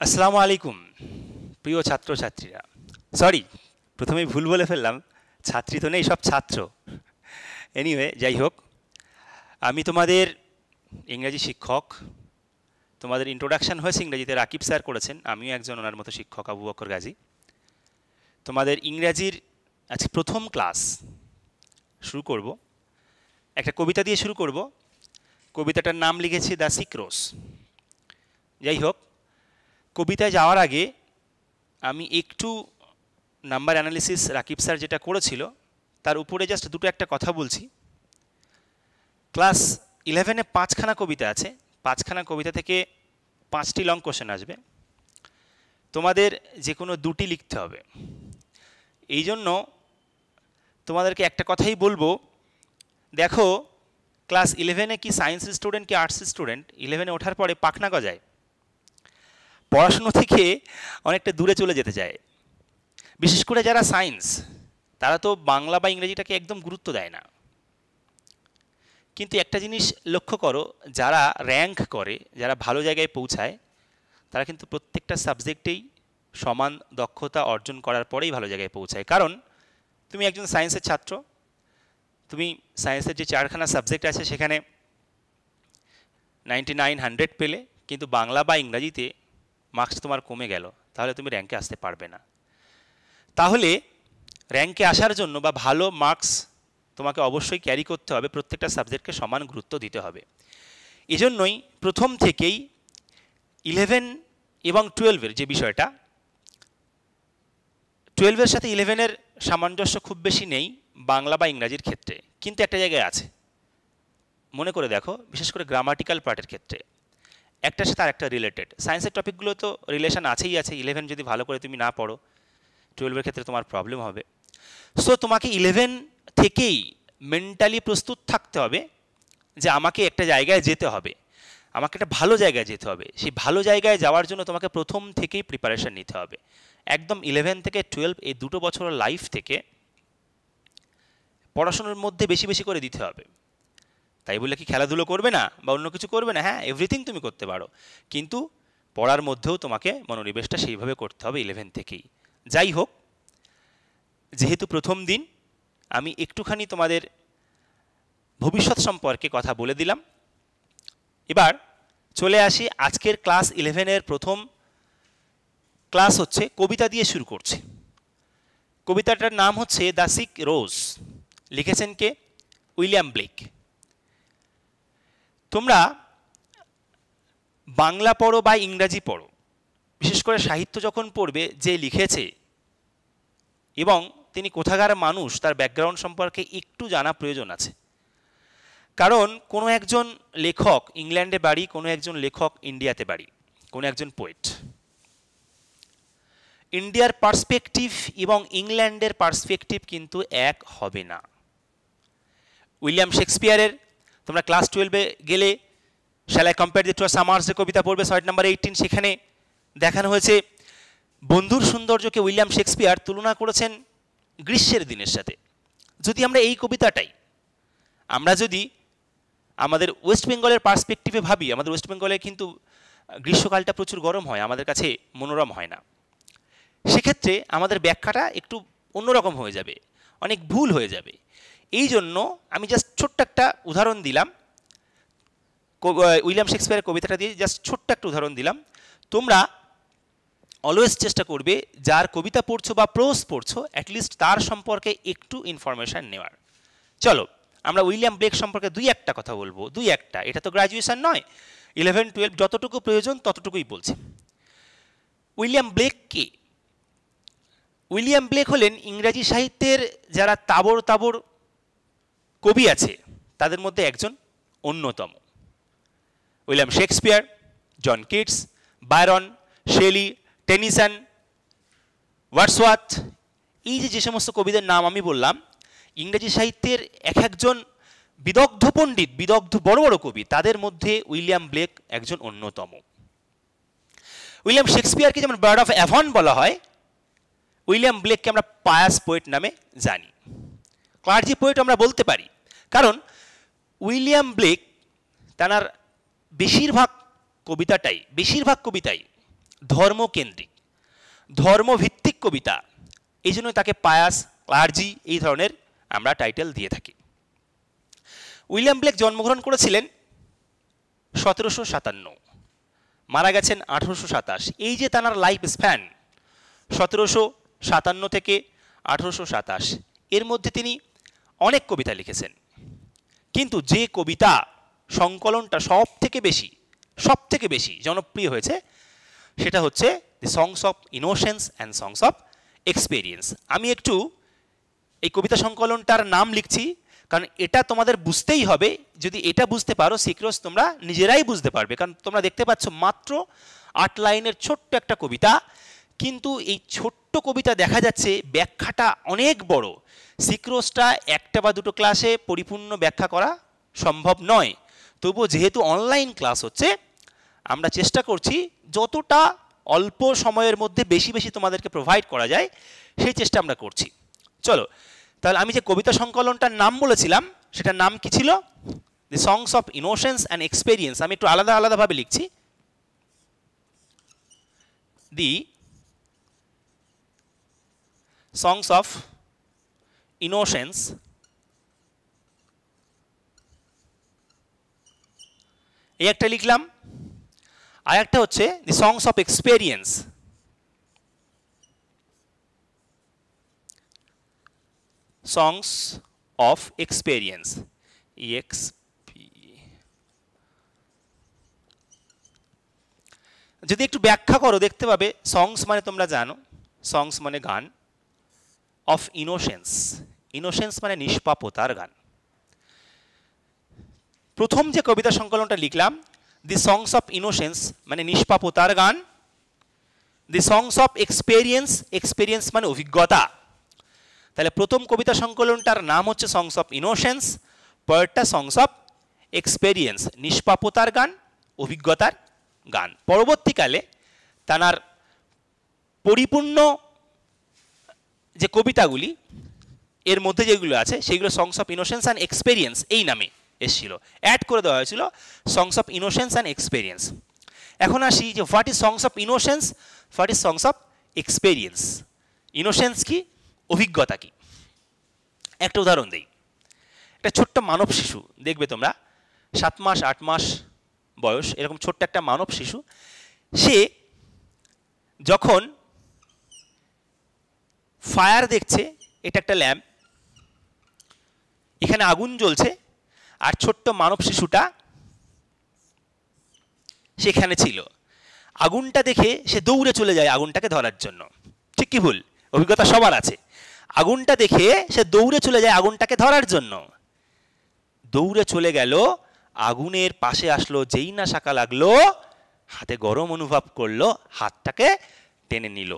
আসসালামু আলাইকুম প্রিয় ছাত্রছাত্রীরা। সরি, প্রথমেই ভুল বলে ফেললাম, ছাত্রী তো নেই, সব ছাত্র। এনিওয়ে, যাই হোক, আমি তোমাদের ইংরেজি শিক্ষক। তোমাদের ইন্ট্রোডাকশন হয়েছে ইংরেজিতে, রাকিব স্যার করেছেন, আমিও একজন ওনার মতো শিক্ষক, আবু বকর গাজী। তোমাদের ইংরাজির আজকে প্রথম ক্লাস শুরু করব, একটা কবিতা দিয়ে শুরু করব। কবিতাটার নাম লিখেছি দ্য সিক রোজ। যাই হোক, কবিতায় যাওয়ার আগে আমি একটু নাম্বার অ্যানালিসিস রাকিব স্যার যেটা করেছিল তার উপরে জাস্ট দুটো একটা কথা বলছি। ক্লাস 11-এ 5খানা কবিতা আছে, 5খানা কবিতা থেকে 5টি লং কোশ্চেন আসবে, তোমাদের যে কোনো 2টি লিখতে হবে। এই জন্য তোমাদেরকে একটা কথাই বলবো, দেখো ক্লাস 11-এ কি সায়েন্স স্টুডেন্ট কি আর্টস স্টুডেন্ট 11-এ ওঠার পরে পাখনা গজায়, পড়াশুনো থেকে অনেকটা দূরে চলে যেতে চায়। বিশেষ করে যারা সায়েন্স, তারা তো বাংলা বা ইংরেজিটাকে একদম গুরুত্ব দেয় না। কিন্তু একটা জিনিস লক্ষ্য করো, যারা র্যাঙ্ক করে, যারা ভালো জায়গায় পৌঁছায়, তারা কিন্তু প্রত্যেকটা সাবজেক্টেই সমান দক্ষতা অর্জন করার পরেই ভালো জায়গায় পৌঁছায়। কারণ তুমি একজন সায়েন্সের ছাত্র, তুমি সায়েন্সের যে 4খানা সাবজেক্ট আছে সেখানে 99, 100 পেলে, কিন্তু বাংলা বা ইংরাজিতে মার্কস তোমার কমে গেল, তাহলে তুমি র্যাঙ্কে আসতে পারবে না। তাহলে র্যাঙ্কে আসার জন্য বা ভালো মার্কস তোমাকে অবশ্যই ক্যারি করতে হবে, প্রত্যেকটা সাবজেক্টকে সমান গুরুত্ব দিতে হবে। এজন্যই প্রথম থেকেই 11 এবং 12-এর যে বিষয়টা, 12-এর সাথে 11-এর সামঞ্জস্য খুব বেশি নেই বাংলা বা ইংরাজির ক্ষেত্রে, কিন্তু একটা জায়গায় আছে। মনে করে দেখো, বিশেষ করে গ্রামাটিক্যাল পার্টের ক্ষেত্রে একটার সাথে আরেকটা রিলেটেড। সায়েন্সের টপিকগুলো তো রিলেশন আছেই আছে, 11 যদি ভালো করে তুমি না পড়ো 12-এর ক্ষেত্রে তোমার প্রবলেম হবে। সো তোমাকে 11 থেকেই মেন্টালি প্রস্তুত থাকতে হবে যে আমাকে একটা জায়গায় যেতে হবে, আমাকে একটা ভালো জায়গায় যেতে হবে। সেই ভালো জায়গায় যাওয়ার জন্য তোমাকে প্রথম থেকেই প্রিপারেশন নিতে হবে। একদম 11 থেকে 12 এই 2 বছরের লাইফ থেকে পড়াশোনার মধ্যে বেশি বেশি করে দিতে হবে। তাই বলে কি খেলাধুলো করবে না বা অন্য কিছু করবে না? হ্যাঁ, এভরিথিং তুমি করতে পারো, কিন্তু পড়ার মধ্যেও তোমাকে মনোনিবেশটা সেইভাবে করতে হবে 11 থেকেই। যাই হোক, যেহেতু প্রথম দিন, আমি একটুখানি তোমাদের ভবিষ্যৎ সম্পর্কে কথা বলে দিলাম। এবার চলে আসি আজকের ক্লাস 11-এর প্রথম ক্লাস হচ্ছে কবিতা দিয়ে শুরু করছে। কবিতাটার নাম হচ্ছে দ্য সিক রোজ, লিখেছেন কে? William Blake. তোমরা বাংলা পড়ো বা ইংরাজি পড়ো, বিশেষ করে সাহিত্য যখন পড়বে, যে লিখেছে এবং তিনি কোথাকার মানুষ তার ব্যাকগ্রাউন্ড সম্পর্কে একটু জানা প্রয়োজন আছে। কারণ কোনো একজন লেখক ইংল্যান্ডে বাড়ি, কোনো একজন লেখক ইন্ডিয়াতে বাড়ি, কোনো একজন পোয়েট। ইন্ডিয়ার পার্সপেক্টিভ এবং ইংল্যান্ডের পার্সপেক্টিভ কিন্তু এক হবে না। উইলিয়াম শেক্সপিয়ারের, তোমরা ক্লাস 12-এ গেলে shall I compare thee to summer's যে কবিতা পড়বে, সাইড নাম্বার 18, সেখানে দেখানো হয়েছে বন্ধুর সৌন্দর্যকে উইলিয়াম শেক্সপিয়ার তুলনা করেছেন গ্রীষ্মের দিনের সাথে। যদি আমরা এই কবিতাটাই আমরা যদি আমাদের ওয়েস্ট বেঙ্গলের পার্সপেক্টিভে ভাবি, আমাদের ওয়েস্ট বেঙ্গলে কিন্তু গ্রীষ্মকালটা প্রচুর গরম হয়, আমাদের কাছে মনোরম হয় না। সেক্ষেত্রে আমাদের ব্যাখ্যাটা একটু অন্যরকম হয়ে যাবে, অনেক ভুল হয়ে যাবে। এই জন্য আমি জাস্ট ছোট্ট একটা উদাহরণ দিলাম, উইলিয়াম শেক্সপিয়ারের কবিতাটা দিয়ে জাস্ট ছোট্ট একটা উদাহরণ দিলাম। তোমরা অলওয়েজ চেষ্টা করবে যার কবিতা পড়ছো বা প্রোজ পড়ছো, অ্যাটলিস্ট তার সম্পর্কে একটু ইনফরমেশান নেওয়ার। চলো আমরা উইলিয়াম ব্লেক সম্পর্কে 2-1টা কথা বলবো, 2-1টা, এটা তো গ্র্যাজুয়েশন নয়, 11-12 যতটুকু প্রয়োজন ততটুকুই বলছি। উইলিয়াম ব্লেক কে? উইলিয়াম ব্লেক হলেন ইংরাজি সাহিত্যের যারা তাবর তাবর কবি আছে তাদের মধ্যে একজন অন্যতম। William Shakespeare, John Keats, Byron, Shelley, Tennyson, Wordsworth, এই যে সমস্ত কবিদের নাম আমি বললাম, ইংরেজি সাহিত্যের এক একজন বিদগ্ধ পণ্ডিত, বিদগ্ধ বড় বড় কবি, তাদের মধ্যে উইলিয়াম ব্লেক একজন অন্যতম। উইলিয়াম শেক্সপিয়ারকে যেমন বার্ড অফ অ্যাভন বলা হয়, উইলিয়াম ব্লেককে আমরা পায়াস পোয়েট নামে জানি, ক্লার্জি পোয়েট আমরা বলতে পারি। কারণ উইলিয়াম ব্লেক তার বেশিরভাগ কবিতাই ধর্মকেন্দ্রিক, ধর্মভিত্তিক কবিতা, এই জন্য তাকে পায়াস, ক্লার্জি এই ধরনের আমরা টাইটেল দিয়ে থাকি। উইলিয়াম ব্লেক জন্মগ্রহণ করেছিলেন 1757, মারা গেছেন 1827। এই যে তাঁর লাইফ স্প্যান 1757 থেকে 1827, এর মধ্যে তিনি অনেক কবিতা লিখেছেন, কিন্তু যে কবিতা সংকলনটা সব থেকে বেশি জনপ্রিয় হয়েছে সেটা হচ্ছে the songs of innocence and songs of experience. আমি একটু এই কবিতা সংকলনটার নাম লিখছি, কারণ এটা তোমাদের বুঝতেই হবে। যদি এটা বুঝতে পারো সিক্রোস তোমরা নিজেরাই বুঝতে পারবে, কারণ তোমরা দেখতে পাচ্ছ মাত্র 8 লাইনের ছোট্ট একটা কবিতা, কিন্তু এই ছোট্ট কবিতা দেখা যাচ্ছে ব্যাখ্যাটা অনেক বড়। সিক্রোসটা একটা বা দুটো ক্লাসে পরিপূর্ণ ব্যাখ্যা করা সম্ভব নয়, তবুও যেহেতু অনলাইন ক্লাস হচ্ছে আমরা চেষ্টা করছি যতটা অল্প সময়ের মধ্যে বেশি তোমাদেরকে প্রোভাইড করা যায় সেই চেষ্টা আমরা করছি। চলো তাহলে আমি যে কবিতা সংকলনটার নাম বলেছিলাম সেটার নাম কি ছিল? The songs of innocence and experience. আমি একটু আলাদাভাবে লিখছি, দি সংস অফ ইনোসেন্স এই একটা লিখলাম, আর একটা হচ্ছে the songs of experience. Songs of experience, যদি একটু ব্যাখ্যা করো দেখতে পাবে সংস মানে তোমরা জানো, সংস মানে গান, অফ ইনোসেন্স, ইনোসেন্স মানে নিষ্পাপতার গান। প্রথম যে কবিতা সংকলনটা লিখলাম দি সংস অফ ইনোসেন্স মানে নিষ্পাপতার গান, দি সংস অফ এক্সপেরিয়েন্স, এক্সপেরিয়েন্স মানে অভিজ্ঞতা। তাহলে প্রথম কবিতা সংকলনটার নাম হচ্ছে সংস অফ ইনোসেন্স, পরেরটা সংস অফ এক্সপেরিয়েন্স, নিষ্পাপতার গান, অভিজ্ঞতার গান। পরবর্তীকালে তার পরিপূর্ণ যে কবিতাগুলি এর মধ্যে যেগুলো আছে সেগুলো সংস অফ ইনোসেন্স অ্যান্ড এক্সপেরিয়েন্স এই নামে এসেছিল, অ্যাড করে দেওয়া হয়েছিল সংস অফ ইনোসেন্স অ্যান্ড এক্সপেরিয়েন্স। এখন আসি যে what is songs of innocence, what is songs of experience. Innocence কি, অভিজ্ঞতা কি? একটা উদাহরণ দেই। একটা ছোট্ট মানব শিশু দেখবে তোমরা, 7 মাস 8 মাস বয়স, এরকম ছোট্ট একটা মানব শিশু, সে যখন ফায়ার দেখছে, এটা একটা ল্যাম্প, এখানে আগুন জ্বলছে, আর ছোট্ট মানব শিশুটা সেখানে ছিল। আগুনটা দেখে সে দৌড়ে চলে যায় আগুনটাকে ধরার জন্য, ঠিক কি ভুল? অভিজ্ঞতা সবার আছে। আগুনটা দেখে সে দৌড়ে চলে যায় আগুনটাকে ধরার জন্য, দৌড়ে চলে গেল, আগুনের পাশে আসলো, যেই না শাঁকা লাগলো, হাতে গরম অনুভব করলো, হাতটাকে টেনে নিল।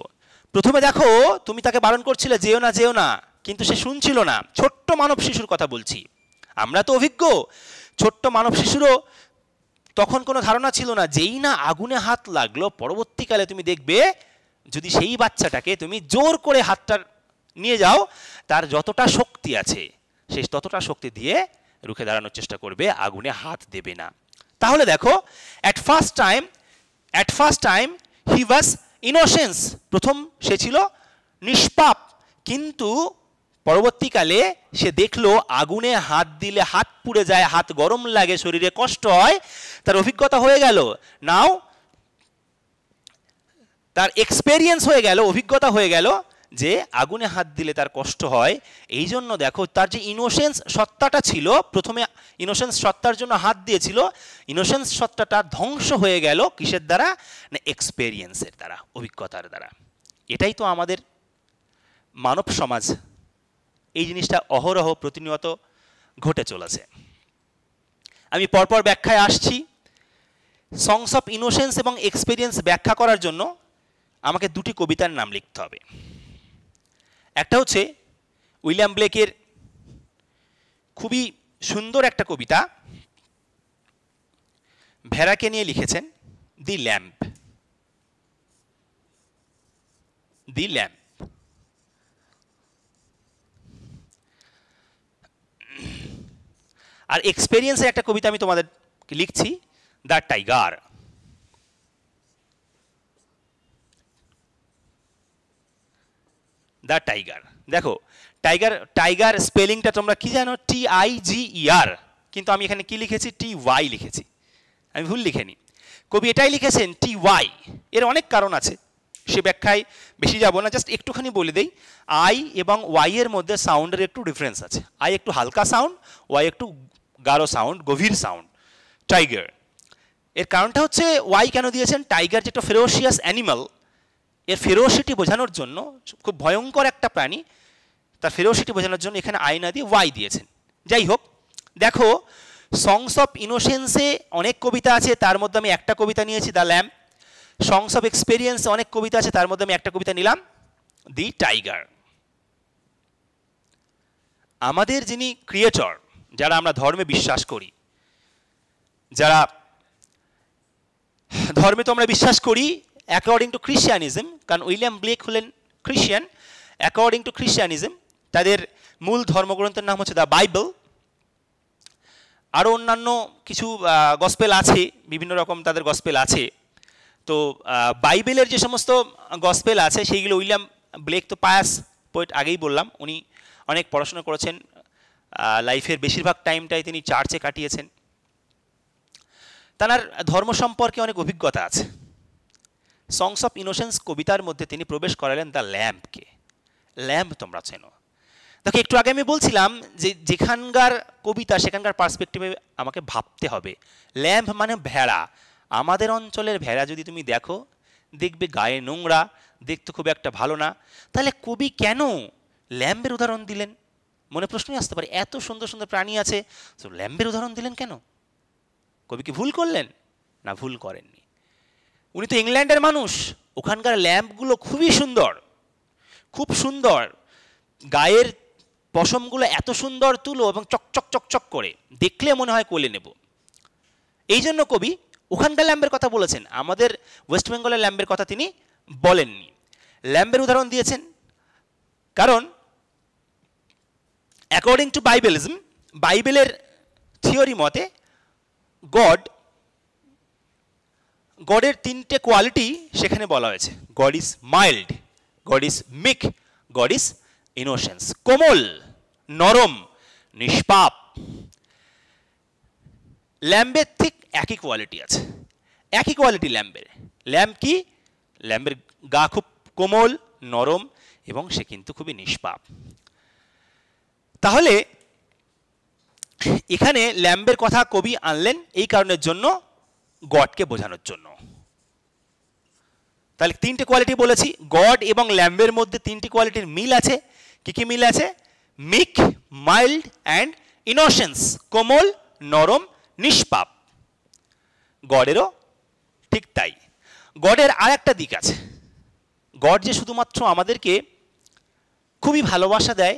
প্রথমে দেখো তুমি তাকে বারণ করছিলে যেও না যেও না, কিন্তু সে শুনছিল না। ছোট্ট মানব শিশুর কথা বলছি, আমরা তো অভিজ্ঞ, ছোট্ট মানব শিশুরও তখন কোনো ধারণা ছিল না। যেই না আগুনে হাত লাগলো, পরবর্তীকালে তুমি দেখবে যদি সেই বাচ্চাটাকে তুমি জোর করে হাতটা নিয়ে যাও, তার যতটা শক্তি আছে সে ততটা শক্তি দিয়ে রুখে দাঁড়ানোর চেষ্টা করবে, আগুনে হাত দেবে না। তাহলে দেখো at first time he was innocence, প্রথম সে ছিল নিষ্পাপ, কিন্তু পরবর্তীকালে সে দেখলো আগুনে হাত দিলে হাত পুড়ে যায়, হাত গরম লাগে, শরীরে কষ্ট হয়, তার অভিজ্ঞতা হয়ে গেল। নাও তার এক্সপেরিয়েন্স হয়ে গেল, অভিজ্ঞতা হয়ে গেল যে আগুনে হাত দিলে তার কষ্ট হয়। এই জন্য দেখো তার যে ইনোসেন্স সত্তাটা ছিল, প্রথমে ইনোসেন্স সত্তার জন্য হাত দিয়েছিল, ইনোসেন্স সত্তাটা ধ্বংস হয়ে গেল কিসের দ্বারা? না এক্সপেরিয়েন্সের দ্বারা, অভিজ্ঞতার দ্বারা। এটাই তো আমাদের মানব সমাজ, এই জিনিসটা অহরহ প্রতিনিয়ত ঘটে চলেছে। আমি পরপর ব্যাখ্যায় আসছি। সংস অফ ইনোসেন্স এবং এক্সপেরিয়েন্স ব্যাখ্যা করার জন্য আমাকে দুটি কবিতার নাম লিখতে হবে। একটা হচ্ছে উইলিয়াম ব্লেকের খুবই সুন্দর একটা কবিতা, ভেড়াকে নিয়ে লিখেছেন, দি ল্যাম্প। The lamp. আর এক্সপেরিয়েন্সের একটা কবিতা আমি তোমাদের লিখছি, দ্য টাইগার। The tiger. দেখো টাইগার, টাইগার স্পেলিংটা তোমরা কি জানো? TIGER, কিন্তু আমি এখানে কি লিখেছি? TY লিখেছি, আমি ভুল লিখেনি। কবি এটাই লিখেছেন TY। এর অনেক কারণ আছে, সে ব্যাখ্যায় বেশি যাব না, জাস্ট একটুখানি বলে দেই। আই এবং ওয়াই এর মধ্যে সাউন্ডের একটু ডিফারেন্স আছে। আই একটু হালকা সাউন্ড, ওয়াই একটু গাঢ় সাউন্ড, গভীর সাউন্ড। টাইগার এর কারণটা হচ্ছে ওয়াই কেন দিয়েছেন? টাইগার যেটা ফেরোশিয়াস অ্যানিমাল, এর ফেরোসিটি বোঝানোর জন্য, খুব ভয়ঙ্কর একটা প্রাণী, তার ফেরোসিটি বোঝানোর জন্য এখানে আই না দিয়ে ওয়াই দিয়েছেন। যাই হোক, দেখো সংস অফ ইনোসেন্সে অনেক কবিতা আছে, তার মধ্যে আমি একটা কবিতা নিয়েছি, দ্য ল্যাম্ব। সংস অফ এক্সপেরিয়েন্সে অনেক কবিতা আছে, তার মধ্যে আমি একটা কবিতা নিলাম, দি টাইগার। আমাদের যিনি ক্রিয়েটর, যারা আমরা ধর্মে বিশ্বাস করি, যারা ধর্মে তো আমরা বিশ্বাস করি অ্যাকর্ডিং টু খ্রিশ্চানিজম, কারণ উইলিয়াম ব্লেক হলেন খ্রিশ্চান। অ্যাকর্ডিং টু খ্রিশ্চানিজম তাদের মূল ধর্মগ্রন্থের নাম হচ্ছে দ্য বাইবেল। আরও অন্যান্য কিছু গসপেল আছে, বিভিন্ন রকম তাদের গসপেল আছে। তো বাইবেলের যে সমস্ত গসপেল আছে সেইগুলো উইলিয়াম ব্লেক তো পায়াস পোয়েট, আগেই বললাম, উনি অনেক পড়াশোনা করেছেন, লাইফের বেশিরভাগ টাইমটাই তিনি চার্চে কাটিয়েছেন, তার ধর্ম সম্পর্কে অনেক অভিজ্ঞতা আছে। সংস অফ ইনোসেন্স কবিতার মধ্যে তিনি প্রবেশ করালেন দ্য ল্যাম্পকে। ল্যাম্প তোমরা চেনো। দেখো একটু আগে আমি বলছিলাম যে যেখানকার কবিতা সেখানকার পার্সপেক্টিভে আমাকে ভাবতে হবে। ল্যাম্প মানে ভেড়া। আমাদের অঞ্চলের ভেড়া যদি তুমি দেখো, দেখবে গায়ে নোংরা, দেখতে খুব একটা ভালো না। তাহলে কবি কেন ল্যাম্পের উদাহরণ দিলেন? মনে প্রশ্নই আসতে পারে, এত সুন্দর সুন্দর প্রাণী আছে, তো ল্যাম্পের উদাহরণ দিলেন কেন? কবি কি ভুল করলেন? না, ভুল করেননি। উনি তো ইংল্যান্ডের মানুষ, ওখানকার ল্যাম্পগুলো খুবই সুন্দর, খুব সুন্দর, গায়ের পশমগুলো এত সুন্দর তুলো এবং চকচক চকচক করে, দেখলে মনে হয় কোলে নেব। এই জন্য কবি ওখানকার ল্যাম্পের কথা বলেছেন, আমাদের ওয়েস্ট বেঙ্গলের ল্যাম্পের কথা তিনি বলেননি। ল্যাম্পের উদাহরণ দিয়েছেন কারণ অ্যাকর্ডিং টু বাইবেলিজম, বাইবেলের থিওরি মতে গডের তিনটে কোয়ালিটি সেখানে বলা হয়েছে। God is mild, God is meek, God is innocence. কোমল, নরম, নিষ্পাপ। ল্যাম্বের ঠিক একই কোয়ালিটি আছে, একই কোয়ালিটি ল্যাম্বের। ল্যাম্ব কি? ল্যাম্বের গা খুব কোমল, নরম এবং সে কিন্তু খুবই নিষ্পাপ। তাহলে এখানে ল্যাম্বের কথা কবি আনলেন এই কারণের জন্য, গডকে বোঝানোর জন্য। তাহলে তিনটে কোয়ালিটি বলেছি, গড এবং ল্যাম্বের মধ্যে তিনটি কোয়ালিটির মিল আছে। কি কি মিল আছে? মিক, মাইল্ড অ্যান্ড ইনোসেন্স, কোমল, নরম, নিষ্পাপ। গডেরও ঠিক তাই। গডের আর একটা দিক আছে, গড যে শুধুমাত্র আমাদেরকে খুবই ভালোবাসা দেয়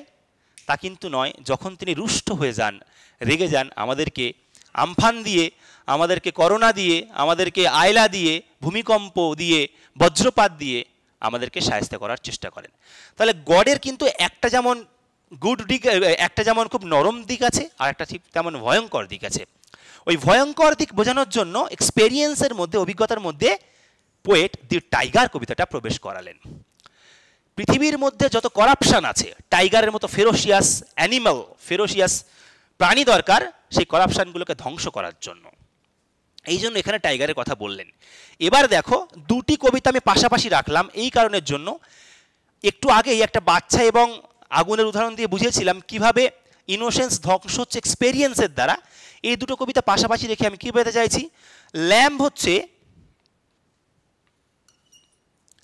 তা কিন্তু নয়। যখন তিনি রুষ্ট হয়ে যান, রেগে যান, আমাদেরকে আমফান দিয়ে, আমাদেরকে করোনা দিয়ে, আমাদেরকে আয়লা দিয়ে, ভূমিকম্প দিয়ে, বজ্রপাত দিয়ে আমাদেরকে সাহায্য করার চেষ্টা করেন। তাহলে গডের কিন্তু একটা যেমন গুড দিক, একটা যেমন খুব নরম দিক আছে, আর একটা ঠিক তেমন ভয়ঙ্কর দিক আছে। ওই ভয়ঙ্কর দিক বোঝানোর জন্য এক্সপেরিয়েন্সের মধ্যে, অভিজ্ঞতার মধ্যে পোয়েট দি টাইগার কবিতাটা প্রবেশ করালেন। পৃথিবীর মধ্যে যত করাপশন আছে, টাইগারের মতো ফেরোশিয়াস অ্যানিমাল, ফেরোশিয়াস প্রাণী দরকার সেই করাপশনগুলোকে ধ্বংস করার জন্য। এই জন্য এখানে টাইগারের কথা বললেন। এবার দেখো দুটি কবিতা আমি পাশাপাশি রাখলাম এই কারণের জন্য, একটু আগেই একটা বাচ্চা এবং আগুনের উদাহরণ দিয়ে বুঝিয়েছিলাম কিভাবে ইনোসেন্স ধ্বংস হচ্ছে এক্সপেরিয়েন্সের দ্বারা। এই দুটো কবিতা পাশাপাশি রেখে আমি কি বলতে চাইছি, ল্যাম্ব হচ্ছে,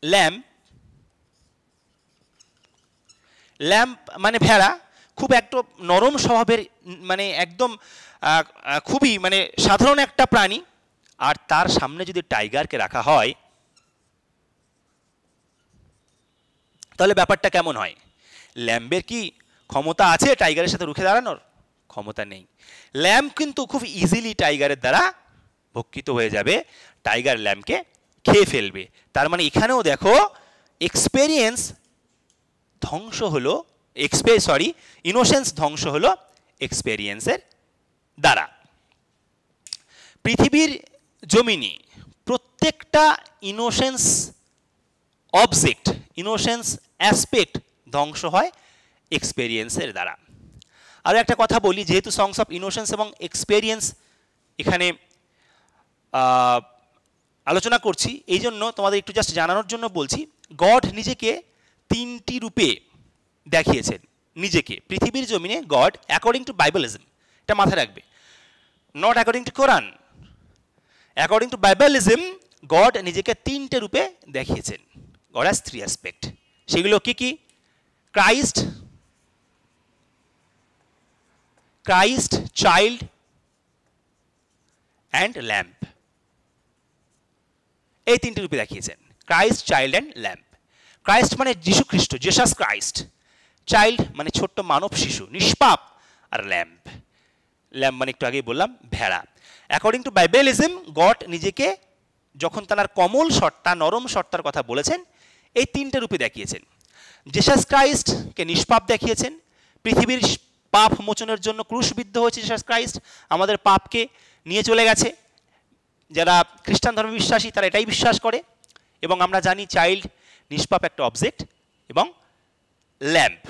ল্যাম্প মানে ভেড়া, খুব একদম নরম স্বভাবের, মানে একদম খুবই মানে সাধারণ একটা প্রাণী। আর তার সামনে যদি টাইগারকে রাখা হয় তাহলে ব্যাপারটা কেমন হয়? ল্যাম্বের কি ক্ষমতা আছে টাইগারের সাথে রুখে দাঁড়ানোর? ক্ষমতা নেই। ল্যাম্ব কিন্তু খুব ইজিলি টাইগারের দ্বারা ভক্ষিত হয়ে যাবে, টাইগার ল্যাম্বকে খেয়ে ফেলবে। তার মানে এখানেও দেখো এক্সপেরিয়েন্স ধ্বংস হলো, ইনোসেন্স ধ্বংস হলো এক্সপেরিয়েন্সের দ্বারা। পৃথিবীর জমিনে প্রত্যেকটা ইনোসেন্স অবজেক্ট, ইনোসেন্স অ্যাসপেক্ট ধ্বংস হয় এক্সপেরিয়েন্সের দ্বারা। আর একটা কথা বলি, যেহেতু সংস অফ ইনোসেন্স এবং এক্সপেরিয়েন্স এখানে আলোচনা করছি, এই জন্য তোমাদের একটু জাস্ট জানানোর জন্য বলছি, গড নিজেকে 3টি রূপে দেখিয়েছেন নিজেকে পৃথিবীর জমিনে। গড অ্যাকর্ডিং টু বাইবেলিজম, এটা মাথায় রাখবে, not according to Quran, according to Biblism God নিজেকে 3টে রূপে দেখিয়েছেন। God has 3 aspect. সেগুলো কি কি? Christ, child and lamp. এই 3টে রূপে দেখিয়েছেন, Christ, child and lamp. Christ মানে যীশু খ্রিস্ট, জেসাস ক্রাইস্ট। চাইল্ড মানে ছোট্ট মানব শিশু, নিষ্পাপ। আর ল্যাম্প, ল্যাম্প মানে একটু আগেই বললাম ভেড়া। অ্যাকর্ডিং টু বাইবেলিজম গড নিজেকে যখন তার কোমল সত্তা, নরম সত্তার কথা বলেছেন, এই 3টে রূপে দেখিয়েছেন। জেসাস ক্রাইস্টকে নিষ্পাপ দেখিয়েছেন, পৃথিবীর পাপ মোচনের জন্য ক্রুশবিদ্ধ হয়েছে জেসাস ক্রাইস্ট, আমাদের পাপকে নিয়ে চলে গেছে। যারা খ্রিস্টান ধর্মে বিশ্বাসী তারা এটাই বিশ্বাস করে। এবং আমরা জানি চাইল্ড নিষ্পাপ একটা অবজেক্ট, এবং ল্যাম্প।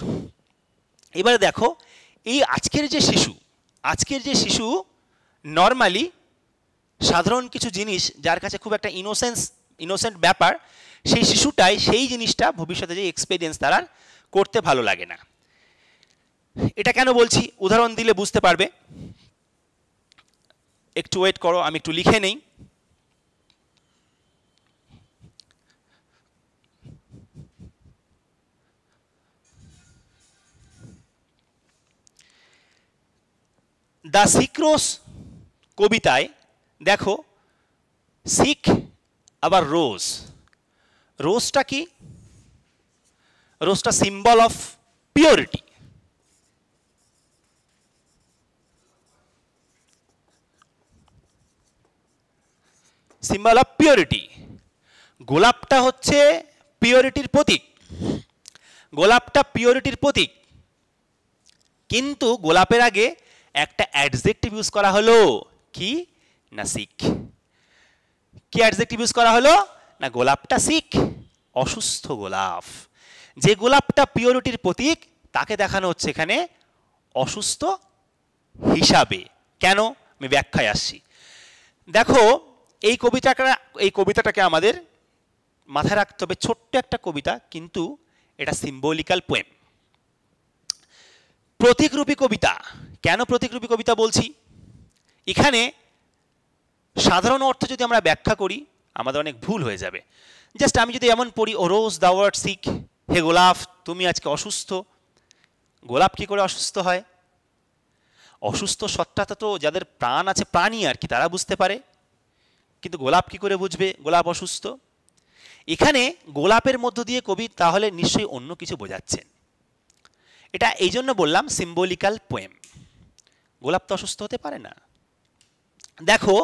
এবারে দেখো, এই আজকের যে শিশু নর্মালি সাধারণ কিছু জিনিস যার কাছে খুব একটা ইনোসেন্ট ব্যাপার, সেই শিশুটাই সেই জিনিসটা ভবিষ্যতে যে এক্সপেরিয়েন্স তার আর করতে ভালো লাগে না। এটা কেন বলছি উদাহরণ দিলে বুঝতে পারবে। একটু ওয়েট করো, আমি একটু লিখে নেই। দ্য সিক্রোস কবিতায় দেখো, সিক আবার রোজ। রোজটা কি? রোজটা symbol of purity. Symbol of purity. গোলাপটা হচ্ছে পিওরিটির প্রতীক। গোলাপটা পিওরিটির প্রতীক, কিন্তু গোলাপের আগে একটা অ্যাডজেক্টিভ ইউজ করা হলো, কি না সিক। কি অ্যাডজেক্টিভ ইউজ করা হলো না গোলাপটা সিক, অসুস্থ গোলাপ। যে গোলাপটা পিওরিটির প্রতীক তাকে দেখানো হচ্ছে এখানে অসুস্থ হিসাবে। কেন? আমি ব্যাখ্যায় আসছি। দেখো, এই কবিতাটাকে আমাদের মাথায় রাখতে হবে, ছোট্ট একটা কবিতা, কিন্তু এটা সিম্বলিক্যাল পোয়েম, প্রতীকরূপী কবিতা। কেন প্রতীকরূপী কবিতা বলছি? এখানে সাধারণ অর্থ যদি আমরা ব্যাখ্যা করি আমাদের অনেক ভুল হয়ে যাবে। জাস্ট আমি যদি এমন পড়ি, ও রোজ দ্য ওয়ার্ড সিক, হে গোলাপ তুমি আজকে অসুস্থ। গোলাপ কি করে অসুস্থ হয়? অসুস্থ সত্তাটা তো যাদের প্রাণ আছে, প্রাণী আর কি, তারা বুঝতে পারে, কিন্তু গোলাপ কি করে বুঝবে গোলাপ অসুস্থ? এখানে গোলাপের মধ্য দিয়ে কবি তাহলে নিশ্চয়ই অন্য কিছু বোঝাচ্ছেন। এটা এই জন্য বললাম সিম্বলিক্যাল পোয়েম। গোলাপ তো অসুস্থ হতে পারে না। দেখো,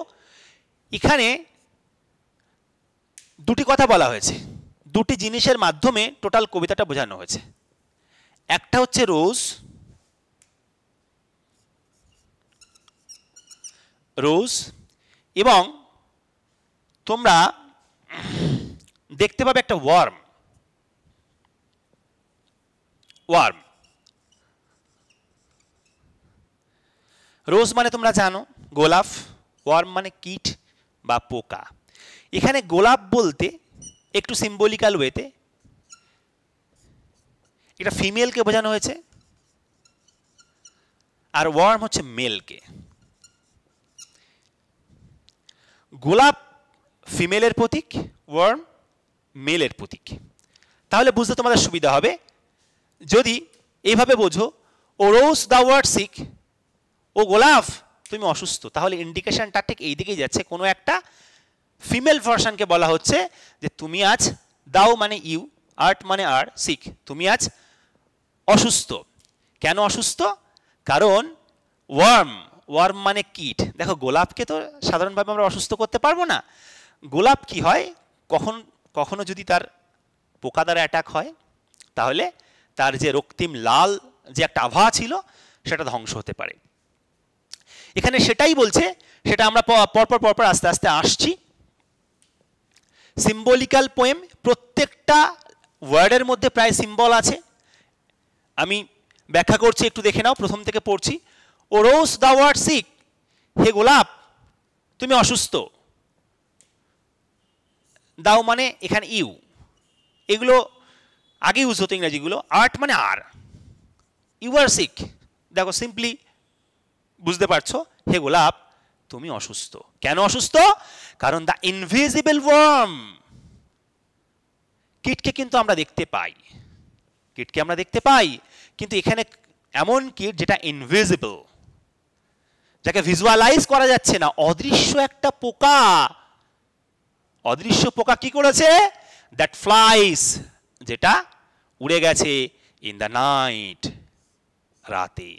এখানে দুটি কথা বলা হয়েছে, দুটি জিনিসের মাধ্যমে টোটাল কবিতাটা বোঝানো হয়েছে। একটা হচ্ছে রোজ, এবং তোমরা দেখতে পাবে একটা ওয়ার্ম। রোজ মানে তোমরা জানো গোলাপ, ওয়ার্ম মানে কীট বা পোকা। এখানে গোলাপ বলতে একটু সিম্বলিক্যাল ওয়েতে এটা ফিমেলকে বোঝানো হয়েছে, আর ওয়ার্ম হচ্ছে মেলকে। গোলাপ ফিমেলের প্রতীক, ওয়ার্ম মেলের প্রতীক। তাহলে বুঝতে তোমাদের সুবিধা হবে যদি এইভাবে বোঝো, ও রোজ দ্য ওয়ার্ড সিক, ও গোলাপ তুমি অসুস্থ, তাহলে ইন্ডিকেশনটা ঠিক এই দিকেই যাচ্ছে। কোনো একটা ফিমেল ভার্সনকে বলা হচ্ছে যে তুমি আজ, দাও মানে ইউ, আর্ট মানে আর, সিক তুমি আজ অসুস্থ। কেন অসুস্থ? কারণ ওয়ার্ম মানে কীট। দেখো, গোলাপকে তো সাধারণভাবে আমরা অসুস্থ করতে পারবো না। গোলাপ কি হয়, কখনো যদি তার পোকা দ্বারা অ্যাটাক হয়, তাহলে তার যে রক্তিম লাল যে একটা আভা ছিল সেটা ধ্বংস হতে পারে। এখানে সেটাই বলছে, সেটা আমরা পরপর আস্তে আস্তে আসছি। সিম্বলিক্যাল পোয়েম, প্রত্যেকটা ওয়ার্ডের মধ্যে প্রায় সিম্বল আছে, আমি ব্যাখ্যা করছি, একটু দেখে নাও, প্রথম থেকে পড়ছি। ও রোজ দা ওয়ার্ড সিক, হে গোলাপ তুমি অসুস্থ। দাও মানে এখানে ইউ, এগুলো আগে ইউজ হতো ইংরাজিগুলো। আর্ট মানে আর, ইউ আর সিক, দেখো সিম্পলি বুঝতে পারছো, হে গোলাপ তুমি অসুস্থ। কেন অসুস্থ? কারণ দ্য ইনভিজিবল ওয়ার্ম, কীটকে কিন্তু আমরা দেখতে পাই, কীটকে আমরা দেখতে পাই, কিন্তু এখানে এমন কীট যেটা ইনভিজিবল, যাকে ভিজুয়ালাইজ করা যাচ্ছে না, অদৃশ্য একটা পোকা। অদৃশ্য পোকা কি করেছে? দ্যাট ফ্লাইস, যেটা উড়ে গেছে ইন দ্য নাইট, রাতে।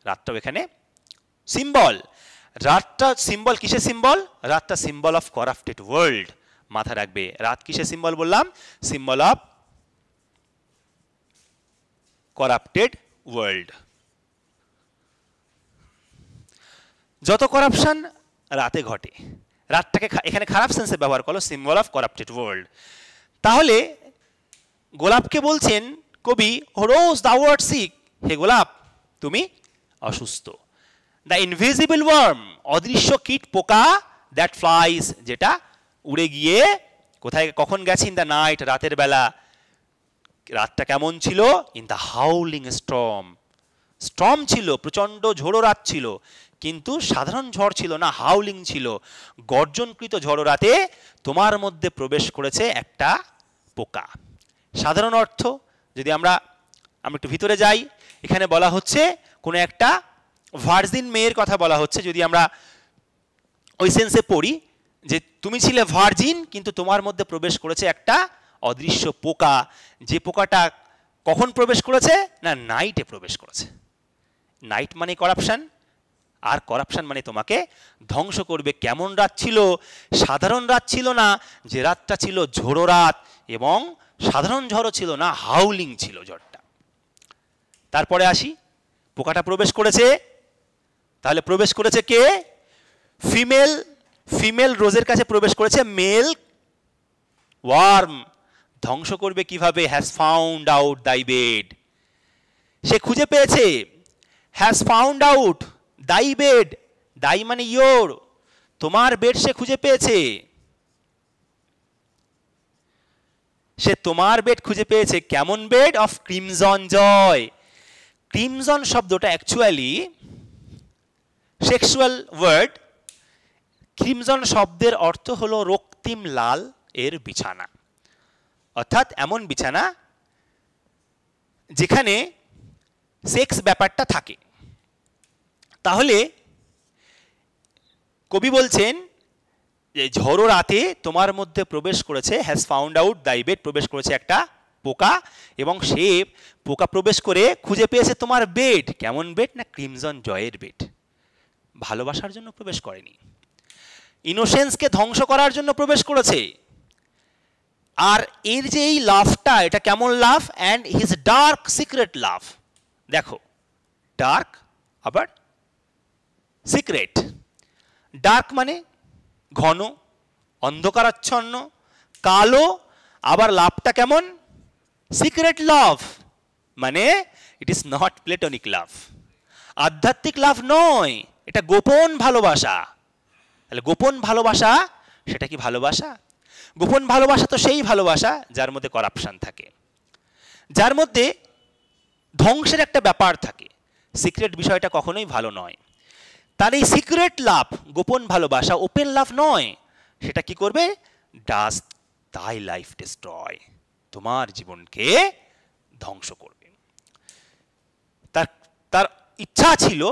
রাতটাও এখানে সিম্বল। রাতটা সিম্বল, কিসের সিম্বল? রাতটা সিম্বল অফ করাপ্টেড ওয়ার্ল্ড। মাথা রাখবে, রাত কিসের সিম্বল বললাম? Symbol of corrupted world. যত করাপশন রাতে ঘটে, রাতটাকে এখানে খারাপ সেন্সে ব্যবহার করলো, সিম্বল অফ করাপ্টেড ওয়ার্ল্ড। তাহলে গোলাপকে বলছেন কবি, রোজ দা ওয়ার্ড সিক, হে গোলাপ তুমি অসুস্থ। দ্য ইনভিজিবল ওয়ার্ম, অদৃশ্য কীট পোকা, দ্যাট ফ্লাইস, যেটা উড়ে গিয়ে কোথায় কখন গেছে? ইন দ্য নাইট, রাতের বেলা। রাতটা কেমন ছিল? In the howling storm, storm ছিল, প্রচণ্ড ঝোড়ো রাত ছিল, কিন্তু সাধারণ ঝড় ছিল না, হাউলিং ছিল, গর্জনকৃত ঝড়ো রাতে তোমার মধ্যে প্রবেশ করেছে একটা পোকা। সাধারণ অর্থ যদি আমরা একটু ভিতরে যাই, এখানে বলা হচ্ছে কোনো একটা ভার্জিন মেয়ের কথা বলা হচ্ছে। যদি আমরা ওই সেন্সে পড়ি যে তুমি ছিলে ভার্জিন, কিন্তু তোমার মধ্যে প্রবেশ করেছে একটা অদৃশ্য পোকা। যে পোকাটা কখন প্রবেশ করেছে? না, নাইটে প্রবেশ করেছে। নাইট মানে করাপশন, আর করাপশন মানে তোমাকে ধ্বংস করবে। কেমন রাত ছিল? সাধারণ রাত ছিল না, যে রাতটা ছিল ঝোড়ো রাত, এবং সাধারণ ঝড়ও ছিল না, হাউলিং ছিল ঝড়টা। তারপরে আসি, পোকাটা প্রবেশ করেছে, তাহলে প্রবেশ করেছে কে? ফিমেল। ফিমেল রোজের কাছে প্রবেশ করেছে মেল ওয়ার্ম। ধ্বংস করবে কিভাবে? হ্যাজ ফাউন্ড আউট দাই বেড, সে খুঁজে পেয়েছে। হ্যাজ ফাউন্ড আউট দাই বেড, দাই মানে ইয়োর, তোমার বেড সে খুঁজে পেয়েছে। সে তোমার বেড খুঁজে পেয়েছে। কেমন bed? Of crimson Joy. Crimson শব্দটা অ্যাকচুয়ালি সেক্সুয়াল ওয়ার্ড। ক্রিমজন শব্দের অর্থ হলো রক্তিম লাল এর বিছানা, অর্থাৎ এমন বিছানা যেখানে সেক্স ব্যাপারটা থাকে। তাহলে কবি বলছেন যে ঝড়ো রাতে তোমার মধ্যে প্রবেশ করেছে, হ্যাজ ফাউন্ড আউট দাই বেড, প্রবেশ করেছে একটা পোকা, এবং সে পোকা প্রবেশ করে খুঁজে পেয়েছে তোমার বেড। কেমন বেড? না, ক্রিমজন জয়ের বেড। ভালোবাসার জন্য প্রবেশ করেনি, ইনোসেন্সকে ধ্বংস করার জন্য প্রবেশ করেছে। আর এর যে এই লাভটা, এটা কেমন লাভ? অ্যান্ড হিজ ডার্ক সিক্রেট লাভ। দেখো, ডার্ক আবার সিক্রেট। ডার্ক মানে ঘন, অন্ধকারাচ্ছন্ন, কালো, আবার লাভটা কেমন? সিক্রেট লাভ, মানে ইট ইজ নট প্লেটনিক লাভ, আধ্যাত্মিক লাভ নয়, এটা গোপন ভালোবাসা। তাহলে গোপন ভালোবাসা, সেটা কি ভালোবাসা? গোপন ভালোবাসা তো সেই ভালোবাসা যার মধ্যে করাপশন থাকে, যার মধ্যে ধ্বংসের একটা ব্যাপার থাকে। সিক্রেট বিষয়টা কখনোই ভালো নয়। তার এই সিক্রেট লাভ, গোপন ভালোবাসা, ওপেন লাভ নয়, সেটা কি করবে? ডাজ দাই লাইফ ডিস্ট্রয়, তোমার জীবনকে ধ্বংস করবে। তার ইচ্ছা ছিল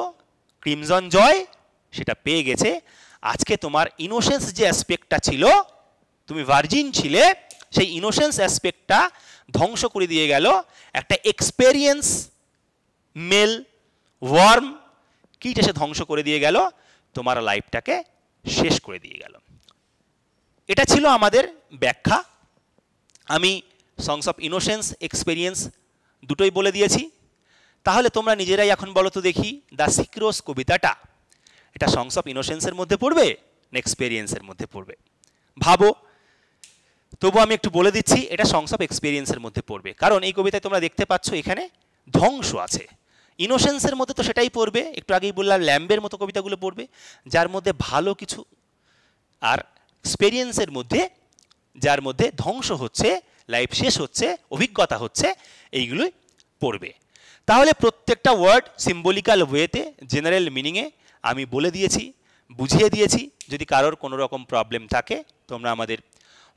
ক্রিমজন জয়, সেটা পেয়ে গেছে। আজকে তোমার ইনোসেন্স যে অ্যাসপেক্টটা ছিল, তুমি ভার্জিন ছিলে, সেই ইনোসেন্স অ্যাসপেক্টটা ধ্বংস করে দিয়ে গেল একটা এক্সপেরিয়েন্স মেল ওয়ার্ম কীট এসে ধ্বংস করে দিয়ে গেল, তোমার লাইফটাকে শেষ করে দিয়ে গেল। এটা ছিল আমাদের ব্যাখ্যা। আমি সংস অফ ইনোসেন্স, এক্সপেরিয়েন্স দুটোই বলে দিয়েছি। তাহলে তোমরা নিজেরাই এখন বলো তো দেখি, দ্য সিক্রোস কবিতাটা এটা সংস অফ ইনোসেন্সের মধ্যে পড়বে না এক্সপেরিয়েন্সের মধ্যে পড়বে? ভাবো। তবু আমি একটু বলে দিচ্ছি, এটা সংস অফ এক্সপেরিয়েন্সের মধ্যে পড়বে, কারণ এই কবিতায় তোমরা দেখতে পাচ্ছ এখানে ধ্বংস আছে। ইনোসেন্সের মধ্যে তো সেটাই পড়বে, একটু আগেই বললাম ল্যাম্বের মতো কবিতাগুলো পড়বে, যার মধ্যে ভালো কিছু, আর এক্সপেরিয়েন্সের মধ্যে যার মধ্যে ধ্বংস হচ্ছে, লাইফ শেষ হচ্ছে, অভিজ্ঞতা হচ্ছে, এইগুলোই পড়বে। তাহলে প্রত্যেকটা ওয়ার্ড সিম্বলিক্যাল ওয়েতে জেনারেল মিনিংয়ে আমি বলে দিয়েছি, বুঝিয়ে দিয়েছি। যদি কারোর কোনো রকম প্রবলেম থাকে তোমরা আমাদের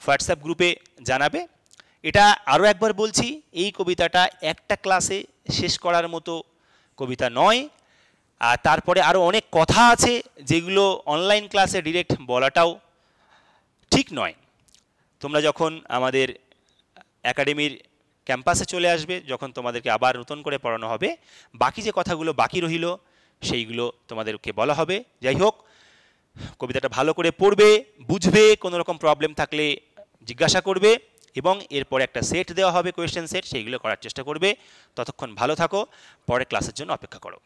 হোয়াটসঅ্যাপ গ্রুপে জানাবে। এটা আরও একবার বলছি, এই কবিতাটা একটা ক্লাসে শেষ করার মতো কবিতা নয়, আর তারপরে আরও অনেক কথা আছে যেগুলো অনলাইন ক্লাসে ডিরেক্ট বলাটাও ঠিক নয়। তোমরা যখন আমাদের একাডেমির ক্যাম্পাসে চলে আসবে, যখন তোমাদেরকে আবার নতুন করে পড়ানো হবে, বাকি যে কথাগুলো বাকি রইল সেইগুলো তোমাদেরকে বলা হবে। যাই হোক, কবিতাটা ভালো করে পড়বে, বুঝবে, কোনো রকম প্রবলেম থাকলে জিজ্ঞাসা করবে, এবং এরপরে একটা সেট দেওয়া হবে, কোয়েশ্চেন সেট, সেইগুলো করার চেষ্টা করবে। ততক্ষণ ভালো থাকো, পরের ক্লাসের জন্য অপেক্ষা করো।